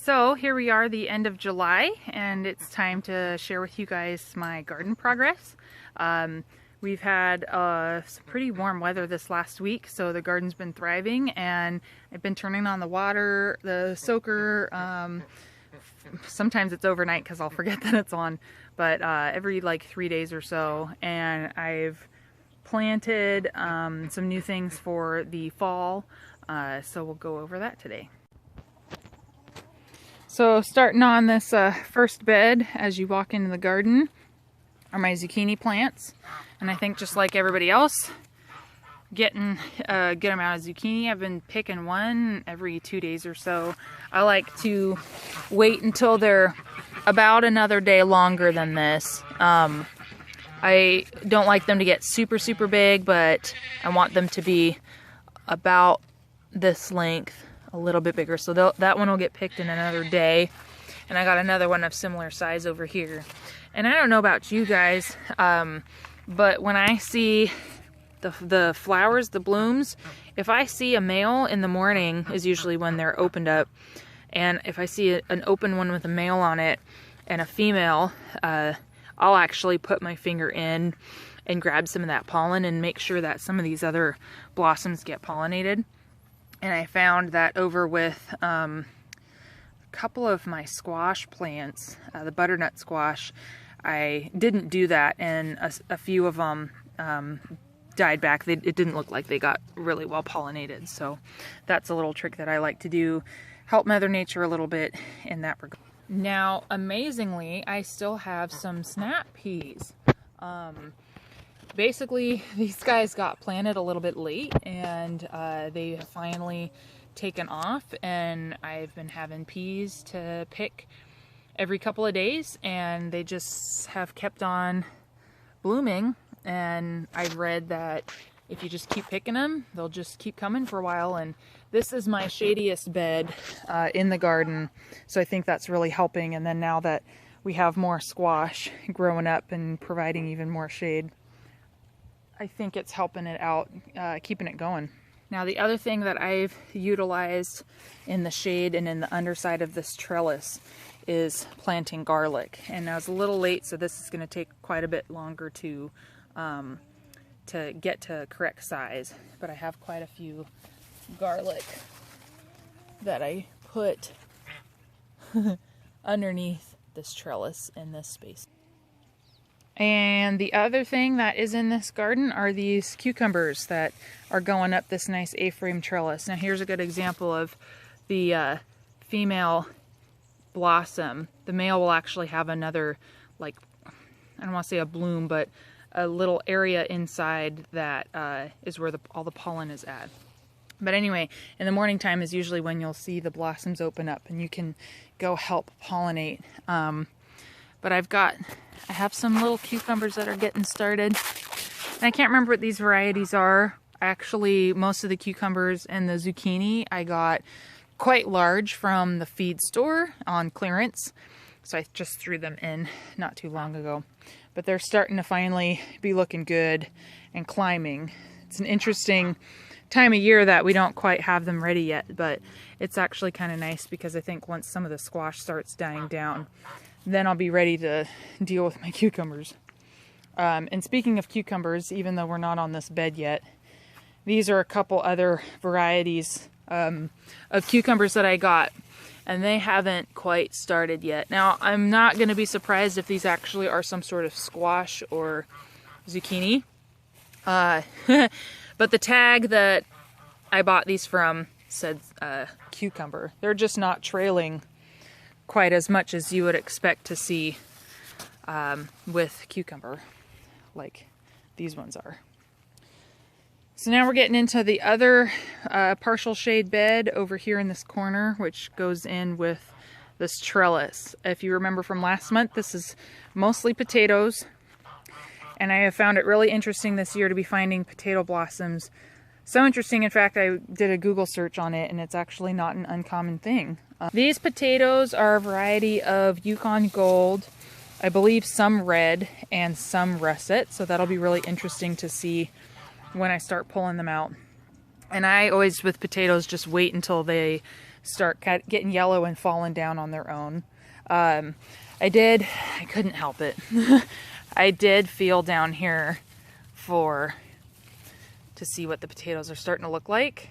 So here we are, the end of July, and it's time to share with you guys my garden progress. We've had some pretty warm weather this last week, so the garden's been thriving, and I've been turning on the water, the soaker. Sometimes it's overnight because I'll forget that it's on, but every like 3 days or so. And I've planted some new things for the fall, so we'll go over that today. So starting on this first bed as you walk into the garden are my zucchini plants, and I think just like everybody else, getting a good amount of zucchini. I've been picking one every 2 days or so. I like to wait until they're about another day longer than this. I don't like them to get super big, but I want them to be about this length, a little bit bigger. So that one will get picked in another day. And I got another one of similar size over here. And I don't know about you guys, but when I see the flowers, the blooms, if I see a male in the morning is usually when they're opened up. And if I see an open one with a male on it and a female, I'll actually put my finger in and grab some of that pollen and make sure that some of these other blossoms get pollinated. And I found that over with a couple of my squash plants, the butternut squash, I didn't do that, and a few of them died back. It didn't look like they got really well pollinated. So that's a little trick that I like to do, help Mother Nature a little bit in that regard. Now, amazingly, I still have some snap peas. Basically, these guys got planted a little bit late, and they have finally taken off, and I've been having peas to pick every couple of days, and they just have kept on blooming. And I've read that if you just keep picking them, they'll just keep coming for a while. And this is my shadiest bed in the garden, so I think that's really helping. And then now that we have more squash growing up and providing even more shade, I think it's helping it out, keeping it going. Now, the other thing that I've utilized in the shade and in the underside of this trellis is planting garlic. And I was a little late, so this is going to take quite a bit longer to get to correct size. But I have quite a few garlic that I put underneath this trellis in this space. And the other thing that is in this garden are these cucumbers that are going up this nice A-frame trellis. Now here's a good example of the female blossom. The male will actually have another, like, I don't want to say a bloom, but a little area inside that is where all the pollen is at. But anyway, in the morning time is usually when you'll see the blossoms open up and you can go help pollinate. But I have some little cucumbers that are getting started. And I can't remember what these varieties are. Actually, most of the cucumbers and the zucchini I got quite large from the feed store on clearance. So I just threw them in not too long ago. But they're starting to finally be looking good and climbing. It's an interesting time of year that we don't quite have them ready yet, but it's actually kind of nice because I think once some of the squash starts dying down, then I'll be ready to deal with my cucumbers. And speaking of cucumbers, even though we're not on this bed yet, these are a couple other varieties of cucumbers that I got, and they haven't quite started yet. Now, I'm not going to be surprised if these actually are some sort of squash or zucchini. But the tag that I bought these from said cucumber. They're just not trailing quite as much as you would expect to see with cucumber, like these ones are. So now we're getting into the other partial shade bed over here in this corner, which goes in with this trellis. If you remember from last month, this is mostly potatoes, and I have found it really interesting this year to be finding potato blossoms. So interesting, in fact, I did a Google search on it, and it's actually not an uncommon thing. These potatoes are a variety of Yukon Gold, I believe some red and some russet, so that'll be really interesting to see when I start pulling them out. And I always, with potatoes, just wait until they start getting yellow and falling down on their own. I couldn't help it. I did feel down here to see what the potatoes are starting to look like,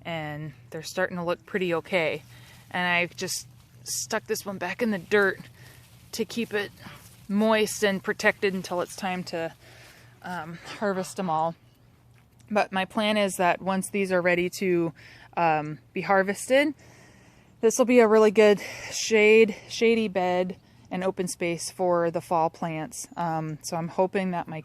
and they're starting to look pretty okay. And I've just stuck this one back in the dirt to keep it moist and protected until it's time to harvest them all. But my plan is that once these are ready to be harvested, this will be a really good shady bed and open space for the fall plants. So I'm hoping that my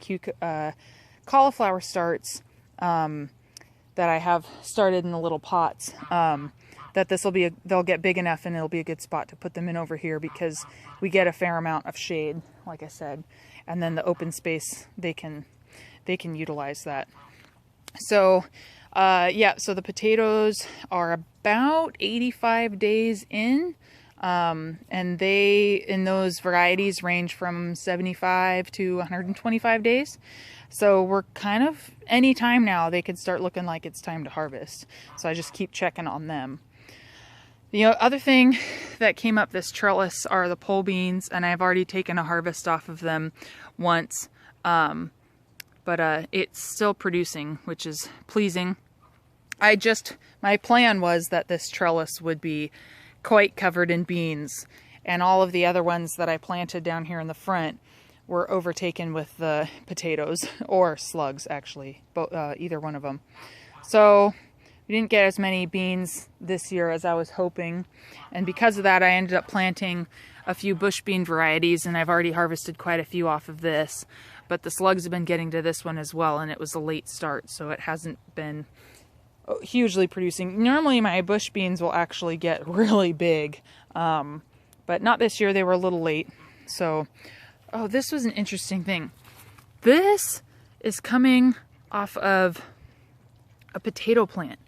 cauliflower starts that I have started in the little pots, that they'll get big enough and it'll be a good spot to put them in over here, because we get a fair amount of shade, like I said, and then the open space, they can utilize that. So yeah, so the potatoes are about 85 days in, and they, in those varieties, range from 75 to 125 days. So we're kind of, any time now, they could start looking like it's time to harvest. So I just keep checking on them. The other thing that came up this trellis are the pole beans, and I've already taken a harvest off of them once. But it's still producing, which is pleasing. My plan was that this trellis would be quite covered in beans, and all of the other ones that I planted down here in the front were overtaken with the potatoes, or slugs actually, either one of them. So we didn't get as many beans this year as I was hoping, and because of that I ended up planting a few bush bean varieties, and I've already harvested quite a few off of this. But the slugs have been getting to this one as well, and it was a late start, so it hasn't been hugely producing. Normally my bush beans will actually get really big, but not this year. They were a little late. So, oh, this was an interesting thing. This is coming off of a potato plant.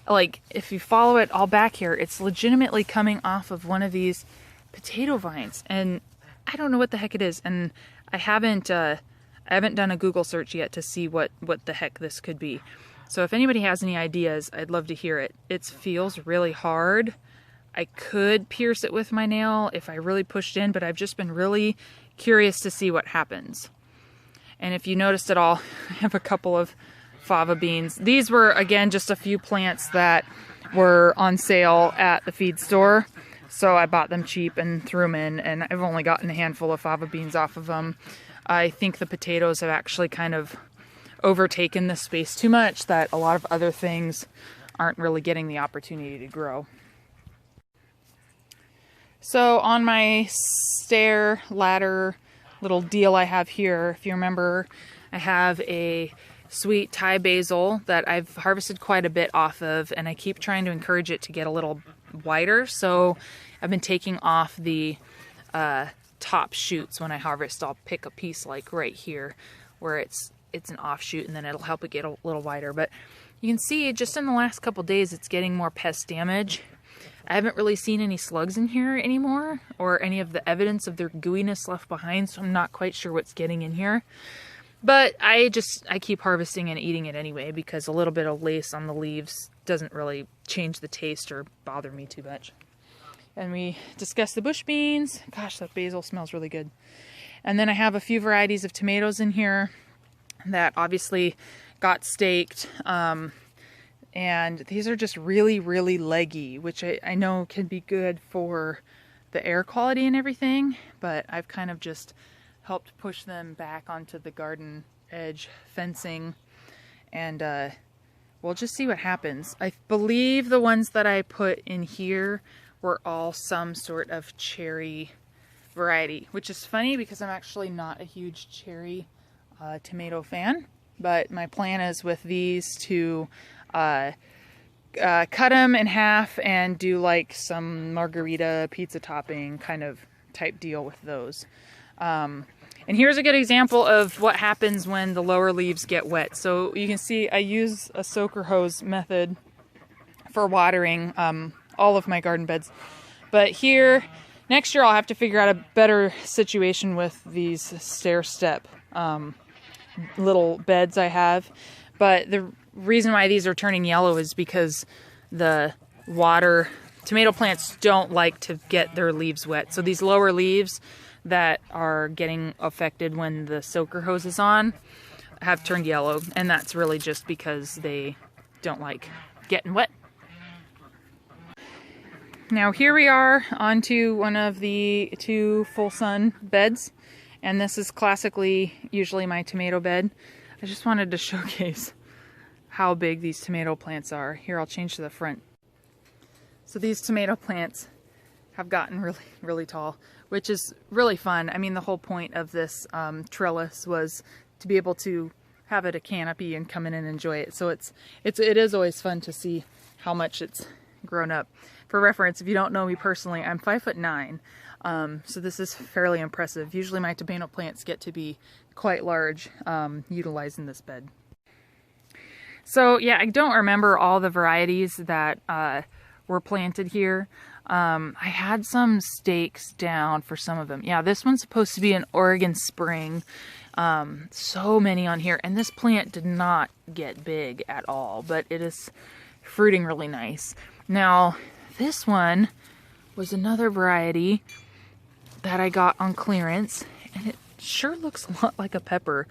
Like, if you follow it all back here, it's legitimately coming off of one of these potato vines, and I don't know what the heck it is, and I haven't done a Google search yet to see what the heck this could be. So if anybody has any ideas, I'd love to hear it. It feels really hard. I could pierce it with my nail if I really pushed in, but I've just been really curious to see what happens. And if you noticed at all, I have a couple of fava beans. These were, again, just a few plants that were on sale at the feed store. So I bought them cheap and threw them in, and I've only gotten a handful of fava beans off of them. I think the potatoes have actually kind of overtaken the space too much, that a lot of other things aren't really getting the opportunity to grow. So on my stair ladder little deal I have here, if you remember, I have a sweet Thai basil that I've harvested quite a bit off of, and I keep trying to encourage it to get a little wider. So I've been taking off the top shoots when I harvest. I'll pick a piece like right here where it's an offshoot, and then it'll help it get a little wider. But you can see just in the last couple days it's getting more pest damage. I haven't really seen any slugs in here anymore, or any of the evidence of their gooiness left behind, so I'm not quite sure what's getting in here. But I keep harvesting and eating it anyway, because a little bit of lace on the leaves doesn't really change the taste or bother me too much. And we discussed the bush beans. Gosh, that basil smells really good. And then I have a few varieties of tomatoes in here that obviously got staked. And these are just really, really leggy, which I know can be good for the air quality and everything, but I've kind of just helped push them back onto the garden edge fencing, and we'll just see what happens. I believe the ones that I put in here were all some sort of cherry variety, which is funny because I'm actually not a huge cherry tomato fan, but my plan is with these to cut them in half and do like some margarita pizza topping kind of type deal with those. And here's a good example of what happens when the lower leaves get wet. So you can see I use a soaker hose method for watering all of my garden beds. But here, next year I'll have to figure out a better situation with these stair-step little beds I have. But the reason why these are turning yellow is because the water. Tomato plants don't like to get their leaves wet. So these lower leaves that are getting affected when the soaker hose is on have turned yellow, and that's really just because they don't like getting wet. Now here we are onto one of the 2 full sun beds, and this is classically usually my tomato bed. I just wanted to showcase how big these tomato plants are. Here, I'll change to the front. So these tomato plants have gotten really, really tall, which is really fun. I mean, the whole point of this trellis was to be able to have it a canopy and come in and enjoy it. So it is always fun to see how much it's grown up. For reference, if you don't know me personally, I'm 5'9". So this is fairly impressive. Usually my tomato plants get to be quite large, utilizing this bed. So yeah, I don't remember all the varieties that were planted here. I had some stakes down for some of them. Yeah, this one's supposed to be an Oregon Spring. So many on here, and this plant did not get big at all, but it is fruiting really nice. Now, this one was another variety that I got on clearance, and it sure looks a lot like a pepper.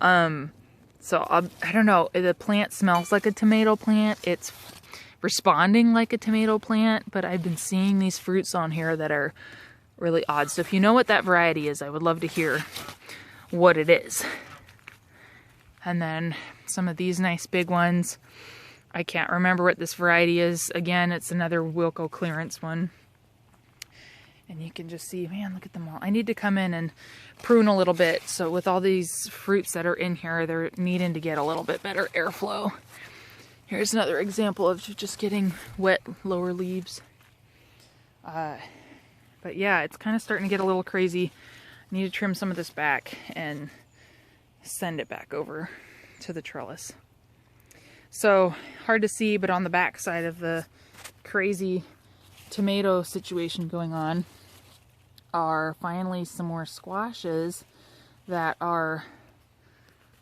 So I don't know, the plant smells like a tomato plant. It's responding like a tomato plant, but I've been seeing these fruits on here that are really odd. So if you know what that variety is, I would love to hear what it is. And then some of these nice big ones. I can't remember what this variety is. Again, it's another Wilco clearance one. And you can just see, man, look at them all. I need to come in and prune a little bit. So with all these fruits that are in here, they're needing to get a little bit better airflow. Here's another example of just getting wet lower leaves. But yeah, it's kind of starting to get a little crazy. I need to trim some of this back and send it back over to the trellis. So hard to see, but on the back side of the crazy tomato situation going on are finally some more squashes that are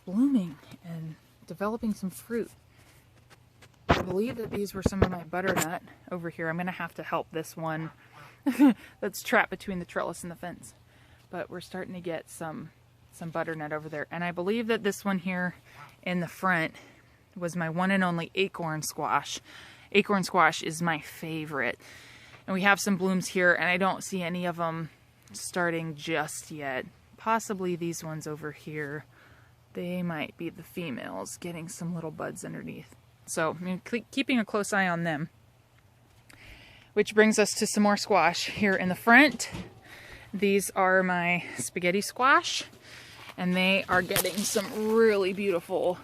blooming and developing some fruit. I believe that these were some of my butternut over here. I'm going to have to help this one that's trapped between the trellis and the fence. But we're starting to get some butternut over there. And I believe that this one here in the front was my one and only acorn squash. Acorn squash is my favorite. And we have some blooms here, and I don't see any of them starting just yet. Possibly these ones over here. They might be the females getting some little buds underneath. So I'm keeping a close eye on them. Which brings us to some more squash here in the front. These are my spaghetti squash, and they are getting some really beautiful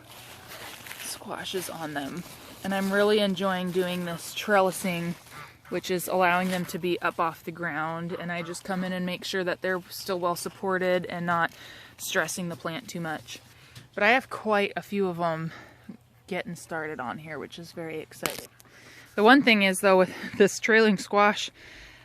squashes on them. And I'm really enjoying doing this trellising, which is allowing them to be up off the ground, and I just come in and make sure that they're still well supported and not stressing the plant too much. But I have quite a few of them getting started on here, which is very exciting. The one thing is, though, with this trailing squash,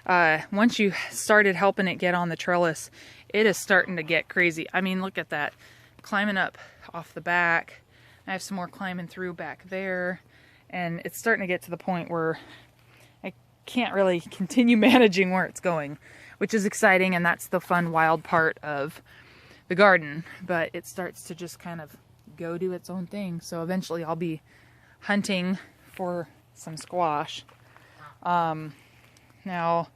once you started helping it get on the trellis, it is starting to get crazy. I mean, look at that. Climbing up off the back. I have some more climbing through back there. And it's starting to get to the point where I can't really continue managing where it's going, which is exciting, and that's the fun, wild part of the garden. But it starts to just kind of go do its own thing. So eventually I'll be hunting for some squash. Now,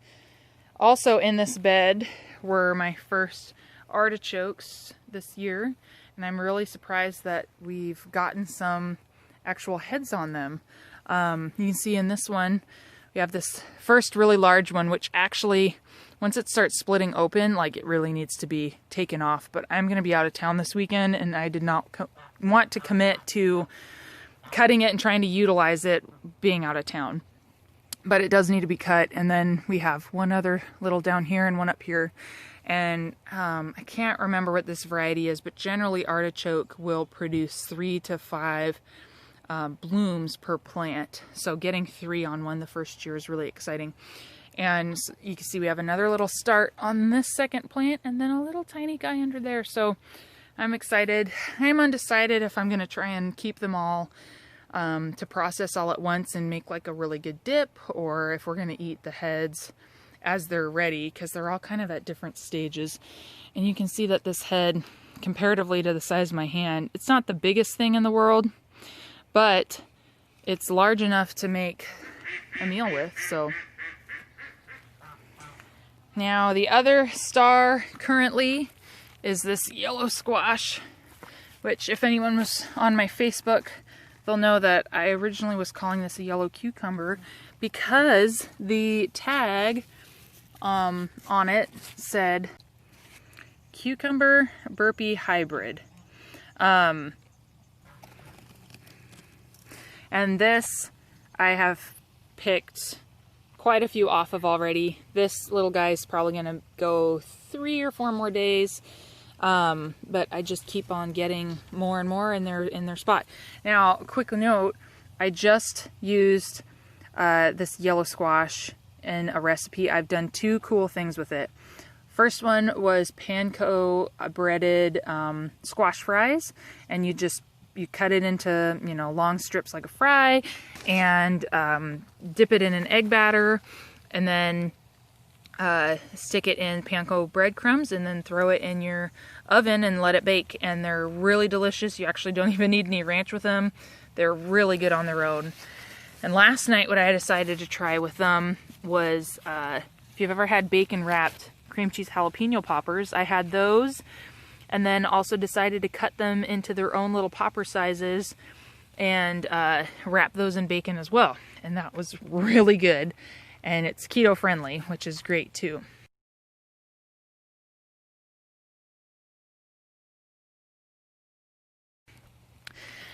also in this bed were my first artichokes this year, and I'm really surprised that we've gotten some actual heads on them. You can see in this one, we have this first really large one, which actually, once it starts splitting open, like, it really needs to be taken off. But I'm going to be out of town this weekend, and I did not want to commit to cutting it and trying to utilize it being out of town. But it does need to be cut. And then we have one other little down here and one up here. And I can't remember what this variety is, but generally artichoke will produce 3 to 5 blooms per plant. So getting 3 on one the first year is really exciting. And you can see we have another little start on this second plant, and then a little tiny guy under there. So I'm excited. I'm undecided if I'm going to try and keep them all to process all at once and make like a really good dip, or if we're going to eat the heads as they're ready, because they're all kind of at different stages. And you can see that this head, comparatively to the size of my hand, it's not the biggest thing in the world, but it's large enough to make a meal with. So now the other star currently is this yellow squash, which if anyone was on my Facebook, they'll know that I originally was calling this a yellow cucumber because the tag on it said cucumber burpee hybrid. And this I have picked quite a few off of already. This little guy's probably gonna go 3 or 4 more days. But I just keep on getting more and more in their spot. Now, quick note, I just used this yellow squash in a recipe. I've done 2 cool things with it. First one was Panko breaded squash fries, and you cut it into, you know, long strips like a fry, and dip it in an egg batter, and then stick it in panko breadcrumbs, and then throw it in your oven and let it bake. And they're really delicious. You actually don't even need any ranch with them. They're really good on their own. And last night what I decided to try with them was, if you've ever had bacon wrapped cream cheese jalapeno poppers, I had those, and then also decided to cut them into their own little popper sizes and wrap those in bacon as well. And that was really good. And it's keto friendly, which is great too.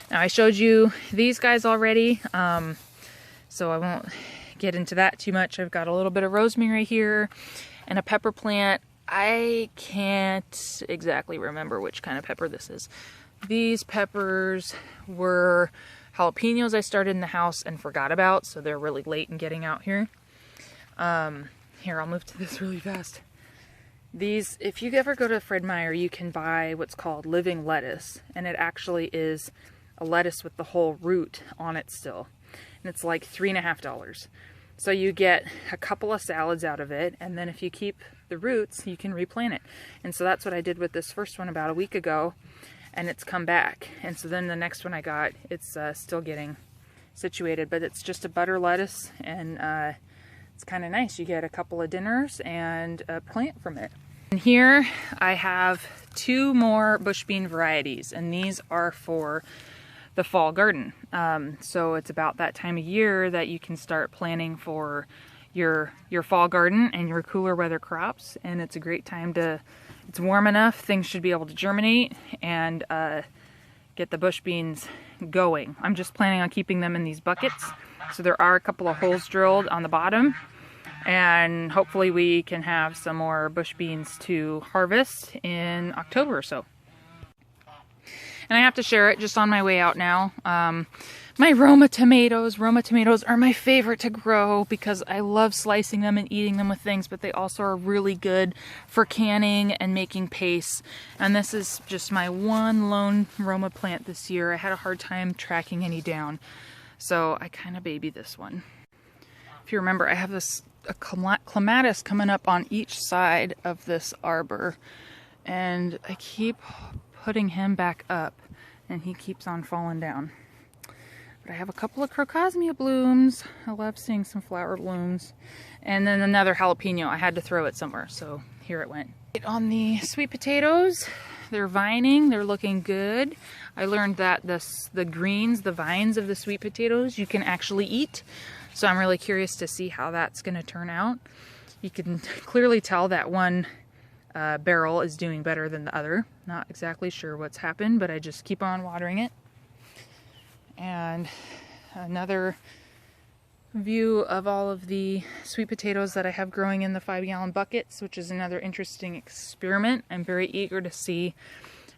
Now I showed you these guys already, so I won't get into that too much. I've got a little bit of rosemary here and a pepper plant. I can't exactly remember which kind of pepper this is. These peppers were jalapenos I started in the house and forgot about, so they're really late in getting out here. Here, I'll move to this really fast. These, if you ever go to Fred Meyer, you can buy what's called living lettuce, and it actually is a lettuce with the whole root on it still. And it's like $3.50. So you get a couple of salads out of it, and then if you keep the roots, you can replant it. And so that's what I did with this first one about a week ago, and it's come back. And so then the next one I got, it's still getting situated, but it's just a butter lettuce, and it's kind of nice. You get a couple of dinners and a plant from it. And here I have 2 more bush bean varieties, and these are for the fall garden. So it's about that time of year that you can start planning for your fall garden and your cooler weather crops. And it's a great time to, it's warm enough, things should be able to germinate and get the bush beans going. I'm just planning on keeping them in these buckets. So there are a couple of holes drilled on the bottom, and hopefully we can have some more bush beans to harvest in October or so. And I have to share it just on my way out now. My Roma tomatoes. Roma tomatoes are my favorite to grow because I love slicing them and eating them with things, but they also are really good for canning and making paste. And this is just my one lone Roma plant this year. I had a hard time tracking any down, so I kind of baby this one. If you remember, I have a clematis coming up on each side of this arbor, and I keep putting him back up and he keeps on falling down. But I have a couple of Crocosmia blooms. I love seeing some flower blooms. And then another jalapeno. I had to throw it somewhere, so here it went. On the sweet potatoes, they're vining, they're looking good. I learned that the greens, the vines of the sweet potatoes, you can actually eat. So I'm really curious to see how that's gonna turn out. You can clearly tell that one barrel is doing better than the other. Not exactly sure what's happened, but I just keep on watering it. And another view of all of the sweet potatoes that I have growing in the 5-gallon buckets, which is another interesting experiment. I'm very eager to see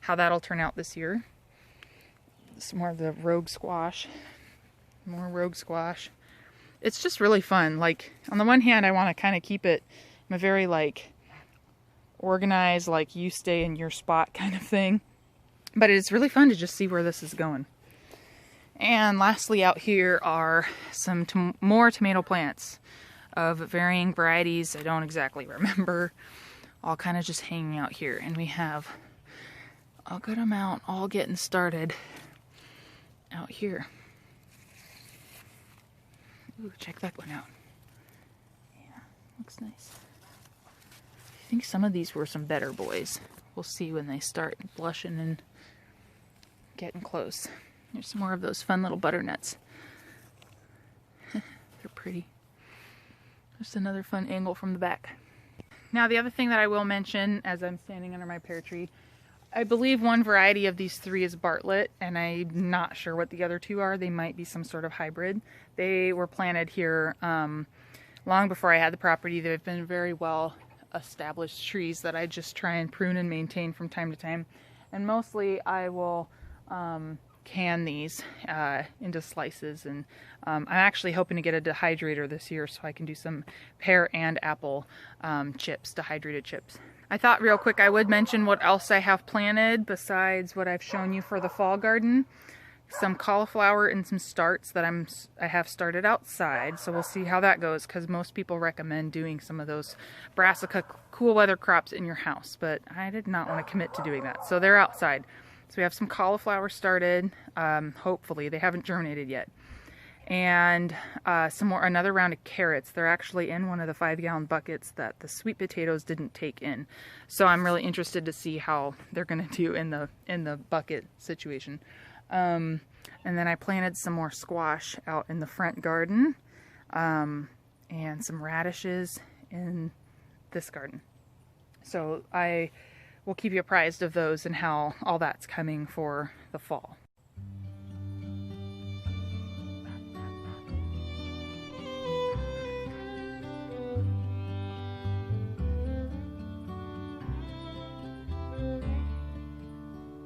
how that'll turn out this year. Some more of the rogue squash. More rogue squash. It's just really fun. Like, on the one hand, I want to kind of keep it, I'm a very like organized, like you stay in your spot kind of thing. But it's really fun to just see where this is going. And lastly out here are some more tomato plants of varying varieties. I don't exactly remember. All kind of just hanging out here. And we have a good amount all getting started out here. Ooh, check that one out. Yeah, looks nice. I think some of these were some better boys. We'll see when they start blushing and getting close. There's some more of those fun little butternuts. They're pretty. Just another fun angle from the back. Now the other thing that I will mention as I'm standing under my pear tree, I believe one variety of these three is Bartlett, and I'm not sure what the other two are. They might be some sort of hybrid. They were planted here long before I had the property. They've been very well established trees that I just try and prune and maintain from time to time. And mostly I will can these into slices, and I'm actually hoping to get a dehydrator this year so I can do some pear and apple chips, dehydrated chips. I thought real quick I would mention what else I have planted besides what I've shown you for the fall garden. Some cauliflower and some starts that I have started outside, so we'll see how that goes, because most people recommend doing some of those brassica cool weather crops in your house, but I did not want to commit to doing that, so they're outside. So we have some cauliflower started, hopefully. They haven't germinated yet. And another round of carrots. They're actually in one of the 5-gallon buckets that the sweet potatoes didn't take in. So I'm really interested to see how they're going to do in the bucket situation. And then I planted some more squash out in the front garden, and some radishes in this garden. So I will keep you apprised of those and how all that's coming for the fall.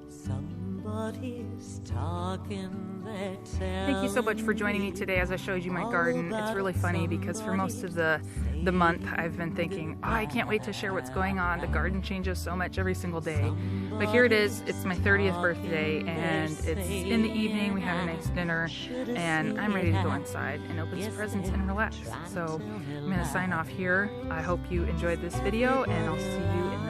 Somebody's talking, they're Thank you so much for joining me today as I showed you my garden. It's really funny because for most of the month I've been thinking, oh, I can't wait to share what's going on. The garden changes so much every single day. But here it is. It's my 30th birthday and it's in the evening. We had a nice dinner and I'm ready to go inside and open some presents and relax. So I'm going to sign off here. I hope you enjoyed this video and I'll see you in